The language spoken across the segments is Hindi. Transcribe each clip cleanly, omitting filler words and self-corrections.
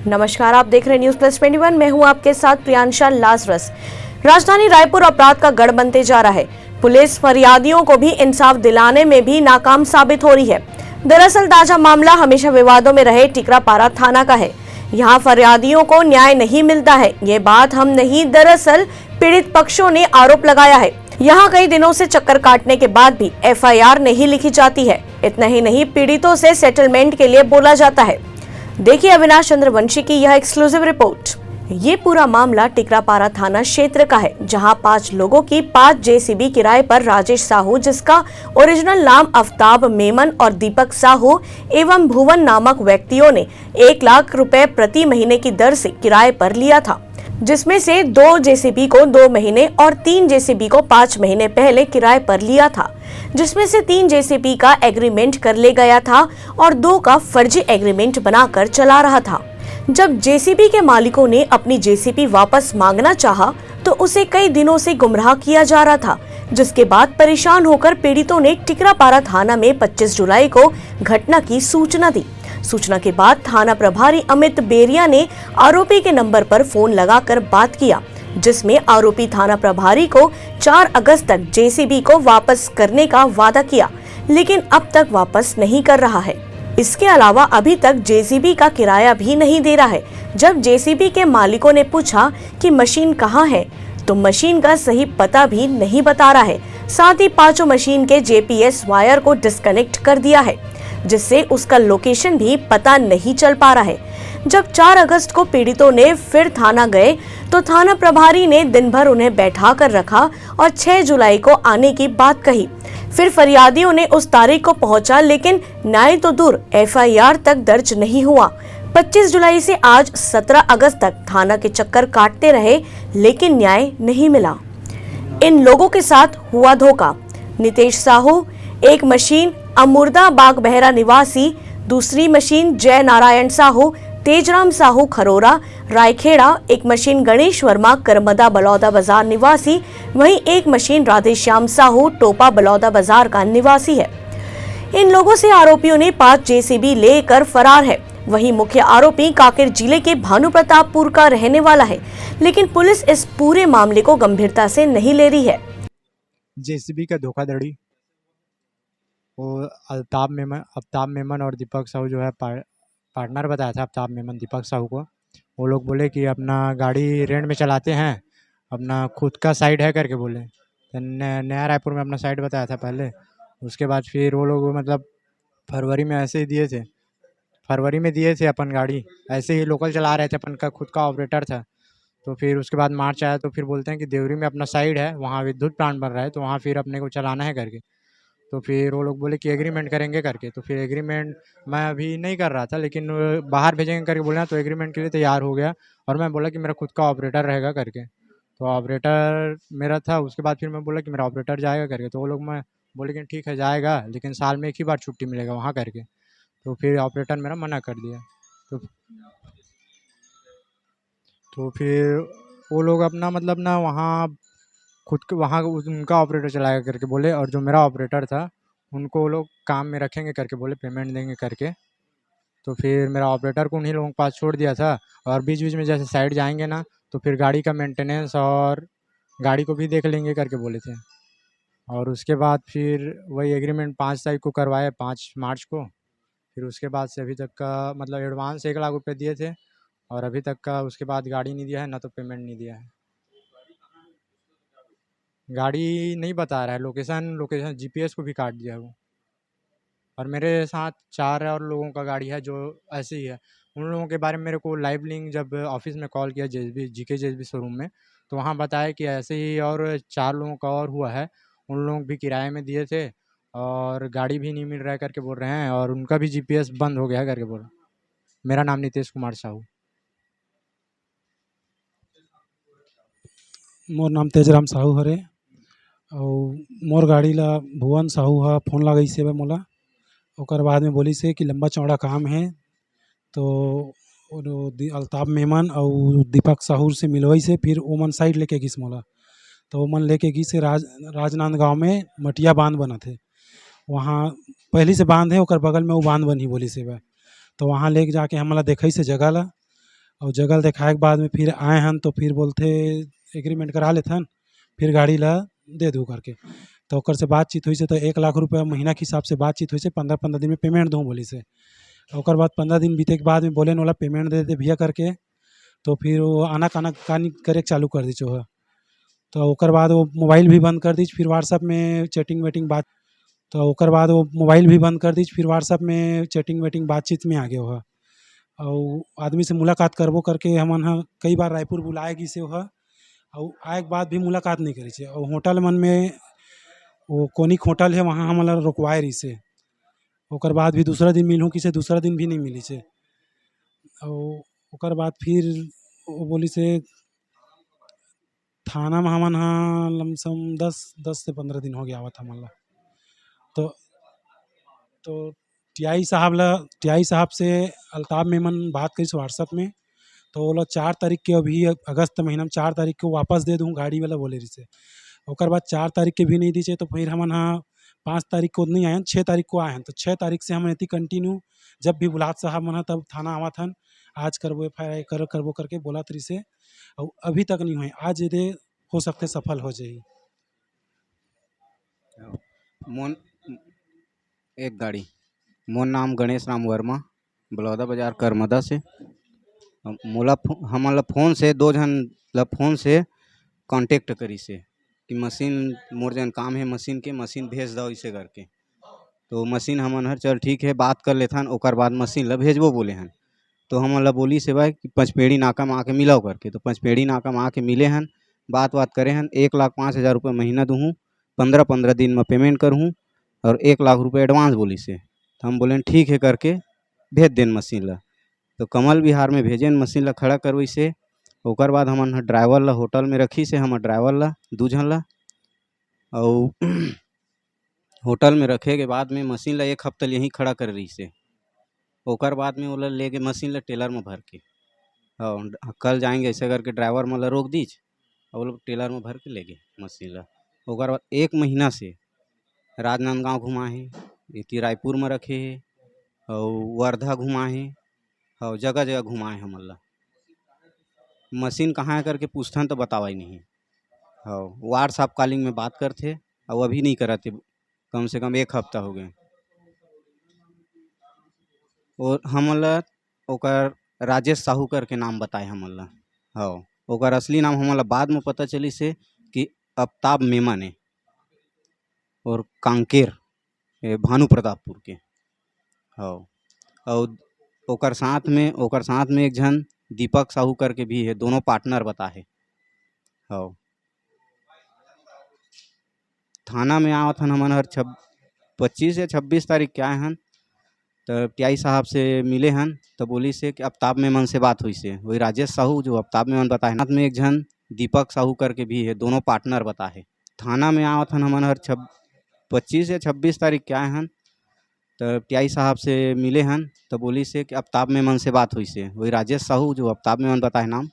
नमस्कार, आप देख रहे हैं न्यूज प्लस 21। मैं हूं आपके साथ प्रियांशा लाजरस। राजधानी रायपुर अपराध का गढ़ बनते जा रहा है। पुलिस फरियादियों को भी इंसाफ दिलाने में भी नाकाम साबित हो रही है। दरअसल ताजा मामला हमेशा विवादों में रहे टिकरापारा थाना का है। यहाँ फरियादियों को न्याय नहीं मिलता है, ये बात हम नहीं, दरअसल पीड़ित पक्षों ने आरोप लगाया है। यहाँ कई दिनों से चक्कर काटने के बाद भी FIR नहीं लिखी जाती है। इतना ही नहीं, पीड़ितों से सेटलमेंट के लिए बोला जाता है। देखिए अविनाश चंद्रवंशी की यह एक्सक्लूसिव रिपोर्ट। ये पूरा मामला टिकरापारा थाना क्षेत्र का है, जहां 5 लोगों की 5 JCB किराए पर राजेश साहू, जिसका ओरिजिनल नाम आफ्ताब मेमन और दीपक साहू एवं भुवन नामक व्यक्तियों ने 1 लाख रुपए प्रति महीने की दर से किराए पर लिया था, जिसमें से 2 JCB को 2 महीने और 3 JCB को 5 महीने पहले किराए पर लिया था, जिसमें से 3 JCB का एग्रीमेंट कर ले गया था और 2 का फर्जी एग्रीमेंट बनाकर चला रहा था। जब JCB के मालिकों ने अपनी JCB वापस मांगना चाहा, तो उसे कई दिनों से गुमराह किया जा रहा था, जिसके बाद परेशान होकर पीड़ितों ने टिकरापारा थाना में 25 जुलाई को घटना की सूचना दी। सूचना के बाद थाना प्रभारी अमित बेरिया ने आरोपी के नंबर पर फोन लगाकर बात किया, जिसमें आरोपी थाना प्रभारी को 4 अगस्त तक JCB को वापस करने का वादा किया, लेकिन अब तक वापस नहीं कर रहा है। इसके अलावा अभी तक JCB का किराया भी नहीं दे रहा है। जब JCB के मालिकों ने पूछा कि मशीन कहाँ है, तो मशीन का सही पता भी नहीं बता रहा है। साथ ही 5 मशीन के GPS वायर को डिस्कनेक्ट कर दिया है, जिससे उसका लोकेशन भी पता नहीं चल पा रहा है। जब 4 अगस्त को पीड़ितों ने फिर थाना गए, तो थाना प्रभारी ने दिन भर उन्हें बैठा कर रखा और 6 जुलाई को आने की बात कही। फिर फरियादियों ने उस तारीख को पहुंचा, लेकिन न्याय तो दूर, FIR तक दर्ज नहीं हुआ। 25 जुलाई से आज 17 अगस्त तक थाना के चक्कर काटते रहे, लेकिन न्याय नहीं मिला। इन लोगों के साथ हुआ धोखा। नितेश साहू, एक मशीन अमुर्दा बाग बहरा निवासी, दूसरी मशीन जय नारायण साहू, तेजराम साहू खरोरा रायखेड़ा, एक मशीन गणेश वर्मा करमदा बलौदा बाजार निवासी, वहीं एक मशीन राधेश्याम साहू टोपा बलौदा बाजार का निवासी है। इन लोगों से आरोपियों ने 5 JCB लेकर फरार है। वहीं मुख्य आरोपी कांकेर जिले के भानु प्रतापपुर का रहने वाला है, लेकिन पुलिस इस पूरे मामले को गंभीरता से नहीं ले रही है। JCB का धोखाधड़ी, वो अफ्ताब मेमन और दीपक साहू जो है पार्टनर बताया था अफ्ताब मेमन दीपक साहू को। वो लोग बोले कि अपना गाड़ी रेंट में चलाते हैं, अपना खुद का साइड है करके बोले। तो नया रायपुर में अपना साइड बताया था पहले। उसके बाद फिर वो लोग मतलब फरवरी में ऐसे ही दिए थे, फरवरी में दिए थे अपन गाड़ी, ऐसे ही लोकल चला रहे थे, अपन का खुद का ऑपरेटर था। तो फिर उसके बाद मार्च आया, तो फिर बोलते हैं कि देवरी में अपना साइड है, वहाँ विद्युत प्लांट बन रहा है, तो वहाँ फिर अपने को चलाना है करके। तो फिर वो लोग बोले कि एग्रीमेंट करेंगे करके। तो फिर एग्रीमेंट मैं अभी नहीं कर रहा था, लेकिन बाहर भेजेंगे करके बोले, तो एग्रीमेंट के लिए तैयार हो गया। और मैं बोला कि मेरा खुद का ऑपरेटर रहेगा करके। तो ऑपरेटर मेरा था। उसके बाद फिर मैं बोला कि मेरा ऑपरेटर जाएगा करके। तो वो लोग मैं बोले कि ठीक है जाएगा, लेकिन साल में 1 ही बार छुट्टी मिलेगा वहाँ करके। तो फिर ऑपरेटर मेरा मना कर दिया। तो फिर वो लोग अपना मतलब ना वहाँ खुद के वहाँ उनका ऑपरेटर चलाएगा करके बोले, और जो मेरा ऑपरेटर था उनको वो लोग काम में रखेंगे करके बोले, पेमेंट देंगे करके। तो फिर मेरा ऑपरेटर को उन्हीं लोगों के पास छोड़ दिया था। और बीच बीच में जैसे साइड जाएंगे ना, तो फिर गाड़ी का मेंटेनेंस और गाड़ी को भी देख लेंगे करके बोले थे। और उसके बाद फिर वही एग्रीमेंट 5 तारीख को करवाए, 5 मार्च को। फिर उसके बाद से अभी तक का मतलब एडवांस 1 लाख रुपये दिए थे, और अभी तक का उसके बाद गाड़ी नहीं दिया है, ना तो पेमेंट नहीं दिया है। गाड़ी नहीं बता रहा है, लोकेशन GPS को भी काट दिया है वो। और मेरे साथ 4 और लोगों का गाड़ी है जो ऐसे ही है। उन लोगों के बारे में मेरे को लाइव लिंक जब ऑफिस में कॉल किया GK JCB शोरूम में, तो वहाँ बताया कि ऐसे ही और 4 लोगों का और हुआ है। उन लोग भी किराए में दिए थे और गाड़ी भी नहीं मिल रहा है करके बोल रहे हैं, और उनका भी GPS बंद हो गया है करके बोल रहे हैं। मेरा नाम नितेश कुमार साहू। मोर नाम तेजराम साहू हरे, और मोर गाड़ी ला भुवन साहू हा फोन लगाई से मोला। ओकर बाद में बोली से कि लंबा चौड़ा काम है, तो अल्ताफ मेमन और दीपक साहू से मिलवाई से। फिर ओमन साइड लेके गिस मोला, तो ओमन लेके गिस से राजनांदगांव में मटिया बांध बना थे, वहाँ पहली से बांध है, ओकर बगल में वो बांध बनी बोली से बा। तो वहाँ लेके जाके हमला देखई से जगह ला, और जगह दिखाए के बाद में फिर आए हन तो फिर बोलते एग्रीमेंट करा लेथन फिर गाड़ी ला दे दू करके। तो ओकर से बातचीत हुई से तो 1 लाख रुपया महीना के हिसाब से बातचीत हुई से 15-15 दिन में पेमेंट दूँ बोली से। ओकर बाद 15 दिन बीते के बाद में बोले वाला पेमेंट दे दे भैया करके। तो फिर वो आना काना कानी करे के चालू कर दी चो है। तो ओकर बाद वो मोबाइल भी बंद कर दी फिर व्हाट्सएप में चैटिंग वेटिंग बात। तो ओकर बाद वो मोबाइल भी बंद कर दी फिर व्हाट्सएप में चैटिंग वेटिंग बातचीत में आ गए हो। और आदमी से मुलाकात करबो करके हमन ह कई बार रायपुर बुलाएगी से वह और आए के बाद भी मुलाकात नहीं करी छे। और होटल मन में वो कोनिक होटल है वहाँ हमन ला रुकवाए रही से। ओकर बाद भी दूसरा दिन मिलूँ कि से दूसरा दिन भी नहीं मिली से। और ओकर बाद फिर वो बोली से थाना में हमन ह लमसम 10 से 15 दिन हो गया आवत हमन ला। तो टीआई साहब से अल्ताफ मेमन बात करी व्हाट्सएप में। तो वो लोग 4 तारीख के अभी अगस्त महीना में 4 तारीख को वापस दे दूँ गाड़ी वाला बोले रही से। ओकर बाद 4 तारीख के भी नहीं दी तो फिर हमन 5 तारीख को नहीं आए 6 तारीख को आए हैं। तो 6 तारीख से हम ऐसी कंटिन्यू जब भी बुलात साहब मन तब थाना आवत हन आज करबो FIR करबो करके बोलत रही से। और अभी तक नहीं हुए आज यदि हो सकते सफल हो जाही। मोन एक गाड़ी मोर नाम गणेश राम वर्मा बलौदा बाजार करमदा से। हमन ला फ़ोन से 2 जन ला फ़ोन से कांटेक्ट करी से कि मशीन मोर जन काम है मशीन के मशीन भेज दो इसे करके। तो मशीन हमन हर चल ठीक है बात कर लेथन ओकर बाद मशीन ला भेजबो बोले हन। तो हमन ला बोली से भाई कि पंचपेड़ी नाका में आके मिलाओ करके। तो पंचपेड़ी नाका में आके मिले हन बात करे हन 1,05,000 रुपये महीना दूँ 15-15 दिन में पेमेंट करूँ और 1 लाख रुपये एडवांस बोली से। तो हम बोले ठीक है करके भेज देन मशीन ला। तो कमल विहार में भेजेन मशीन ला खड़ा करवई से। ओकर बाद हमन ड्राइवर ला होटल में रखी से हम ड्राइवर ला 2 जन ला। और होटल में रखे के बाद में मशीन ला 1 हफ्ता यहीं खड़ा कर रही से। ओकर बाद में ओला ले के मशीन ला टेलर में भर के और कल जाएंगे ऐसे करके ड्राइवर मन ला रोक दीज और वो लोग टेलर में भर के ले गए मशीन ला। ओकर बाद 1 महीना से राजनांदगांव घुमा है इति रायपुर में रखे है और वर्धा घुमा है और जगह जगह घुमाए हमन ला। मशीन कहाँ है करके पूछथन तो बतावा ही नहीं। और व्हाट्सएप कॉलिंग में बात करते और अभी नहीं करते कम से कम 1 हफ्ता हो गए। और हमन ला ओकर राजेश साहू करके नाम बताए हमन ला। हाँ ओकर असली नाम हमन ला बाद में पता चली से कि आफ्ताब मेमन है और कांकेर भानु प्रतापपुर के। हाँ और ओकर साथ में एक जन दीपक साहू करके भी है दोनों पार्टनर बता है। हाँ थाना में आवत हन हमन हर 25 या 26 तारीख के आए हन। तो टीआई साहब से मिले हन तो बोली से कि आफ्ताब मेमन से बात हुई से वही राजेश साहू जो आफ्ताब मेमन बताए साथ में एक जन दीपक साहू करके भी है दोनों पार्टनर बता है। थाना में आवत हन हमन हर 25 या 26 तारीख के आए हन। तो टीआई साहब से मिले हन तो बोली से कि आफ्ताब मेमन से बात हुई से वही राजेश साहू जो आफ्ताब मेमन बताए नाम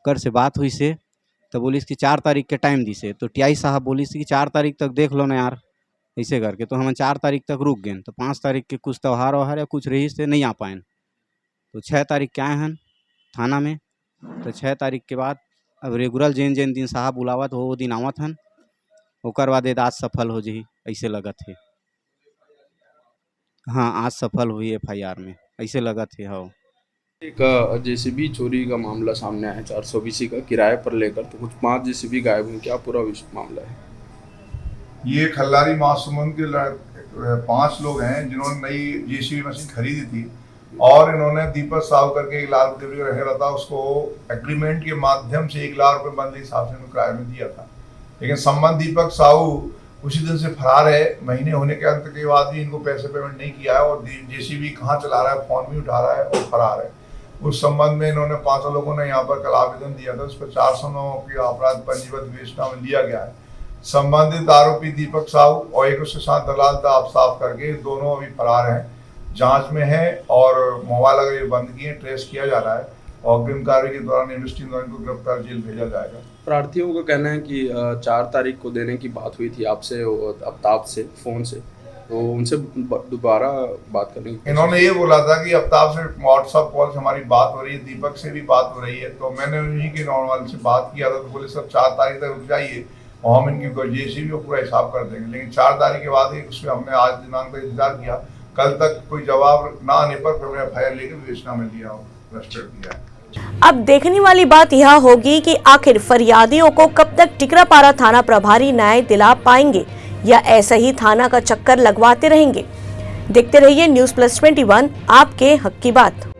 कर से बात हुई से। तो बोली कि 4 तारीख के टाइम दी से। तो टीआई साहब बोली से कि 4 तारीख तक देख लो ना यार ऐसे करके। तो हम 4 तारीख तक रुक गए। तो 5 तारीख के कुछ त्यौहार वहार या कुछ रही से नहीं आ पाए। तो 6 तारीख के आए हन थाना में। तो 6 तारीख के बाद अब रेगुलर जेन दिन साहब बुलावत वो दिन आवत हन। ओकर बाद आज सफल हो जाही ऐसे लगत है। हाँ आज सफल हुई FIR में ऐसे लगत है। हाँ एक जेसीबी चोरी का मामला सामने आया है 420 का किराए पर लेकर। तो कुछ 5 जेसीबी गायब हुई, क्या पूरा मामला है? ये खल्लारी मासूमन के 5 लोग हैं जिन्होंने नई जेसीबी मशीन खरीदी थी और इन्होंने दीपक साहू करके 1 लाख रुपये का रखा था। उसको एग्रीमेंट के माध्यम से 1 लाख रुपये बंद हिसाब से किराए में दिया था। लेकिन संबंध दीपक साहू उसी दिन से फरार है। महीने होने के अंत के बाद भी इनको पैसे पेमेंट नहीं किया है और जेसीबी कहाँ चला रहा है फ़ोन भी उठा रहा है और फरार है। उस संबंध में इन्होंने 5 लोगों ने यहाँ पर कल आवेदन दिया था। उस पर 409 की अपराध पंजीबद्ध विवेचना में लिया गया है। संबंधित आरोपी दीपक साहू और एक उसके साथ दलाल था आप साफ करके दोनों अभी फरार हैं, जांच में है और मोबाइल अगर ये बंद किए ट्रेस किया जा रहा है और अग्रिम कार्रवाई के दौरान इन्वेस्टिंग दौरान इनको गिरफ्तार जेल भेजा जाएगा। प्रार्थियों का कहना है कि 4 तारीख को देने की बात हुई थी आपसे आफ्ताब से फ़ोन से, तो उनसे दोबारा बात करने की इन्होंने ये बोला था कि आफ्ताब से व्हाट्सएप कॉल से हमारी बात हो रही है, दीपक से भी बात हो रही है। तो मैंने उन्हीं के नॉर्मल से बात किया था, तो बोले सब 4 तारीख तक रुक जाइए और हम इनकी जेसीबी को पूरा हिसाब कर देंगे। लेकिन 4 तारीख के बाद ही उसमें हमने आज दिनांक तक इंतजार किया, कल तक कोई जवाब ना आने पर फिर मैंने FIR लेकर विवेचना में लिया और रजिस्टर किया है। अब देखने वाली बात यह होगी कि आखिर फरियादियों को कब तक टिकरापारा थाना प्रभारी न्याय दिला पाएंगे या ऐसा ही थाना का चक्कर लगवाते रहेंगे। देखते रहिए न्यूज़ प्लस 21, आपके हक की बात।